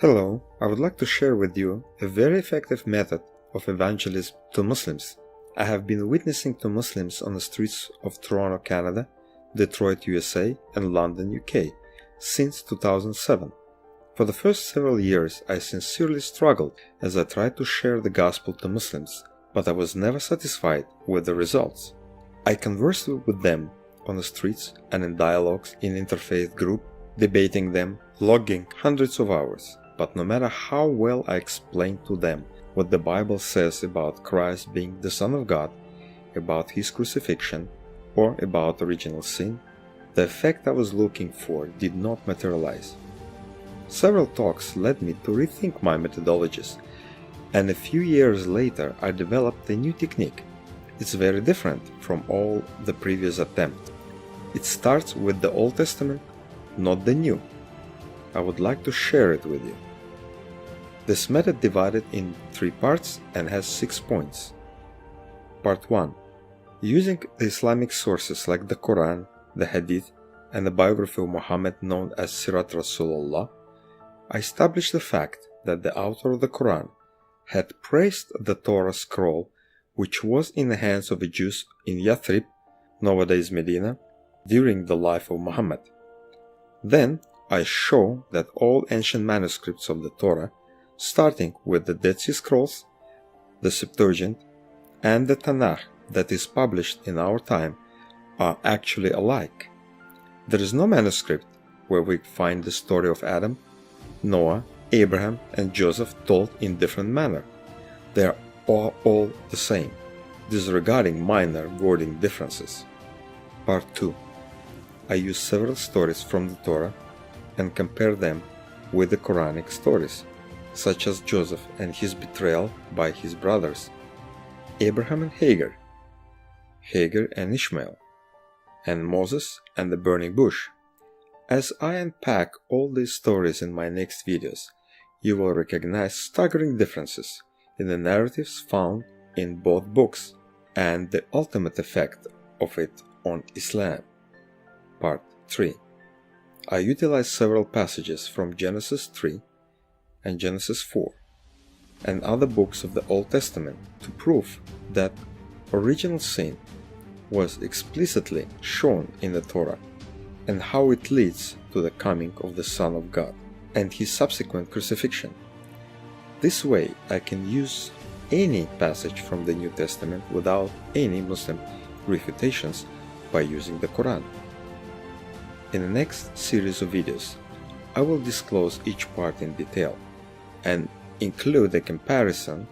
Hello, I would like to share with you a very effective method of evangelism to Muslims. I have been witnessing to Muslims on the streets of Toronto, Canada, Detroit, USA, and London, UK since 2007. For the first several years, I sincerely struggled as I tried to share the gospel to Muslims, but I was never satisfied with the results. I conversed with them on the streets and in dialogues in interfaith group, debating them, logging hundreds of hours. But no matter how well I explained to them what the Bible says about Christ being the Son of God, about His crucifixion, or about original sin, the effect I was looking for did not materialize. Several talks led me to rethink my methodologies, and a few years later I developed a new technique. It's very different from all the previous attempts. It starts with the Old Testament, not the New. I would like to share it with you. This method divided in 3 parts and has 6 points. Part 1. Using the Islamic sources like the Qur'an, the Hadith, and the biography of Muhammad known as Sirat Rasulullah, I established the fact that the author of the Qur'an had praised the Torah scroll which was in the hands of the Jews in Yathrib, nowadays Medina, during the life of Muhammad. Then I show that all ancient manuscripts of the Torah, starting with the Dead Sea Scrolls, the Septuagint, and the Tanakh that is published in our time, are actually alike. There is no manuscript where we find the story of Adam, Noah, Abraham, and Joseph told in different manner. They are all the same, disregarding minor wording differences. Part 2. I use several stories from the Torah and compare them with the Quranic stories, such as Joseph and his betrayal by his brothers, Abraham and Hagar, Hagar and Ishmael, and Moses and the burning bush. As I unpack all these stories in my next videos, you will recognize staggering differences in the narratives found in both books and the ultimate effect of it on Islam. Part 3. I utilize several passages from Genesis 3 and Genesis 4 and other books of the Old Testament to prove that original sin was explicitly shown in the Torah and how it leads to the coming of the Son of God and His subsequent crucifixion. This way I can use any passage from the New Testament without any Muslim refutations by using the Quran. In the next series of videos, I will disclose each part in detail and include a comparison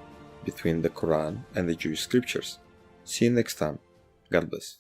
between the Quran and the Jewish scriptures. See you next time. God bless.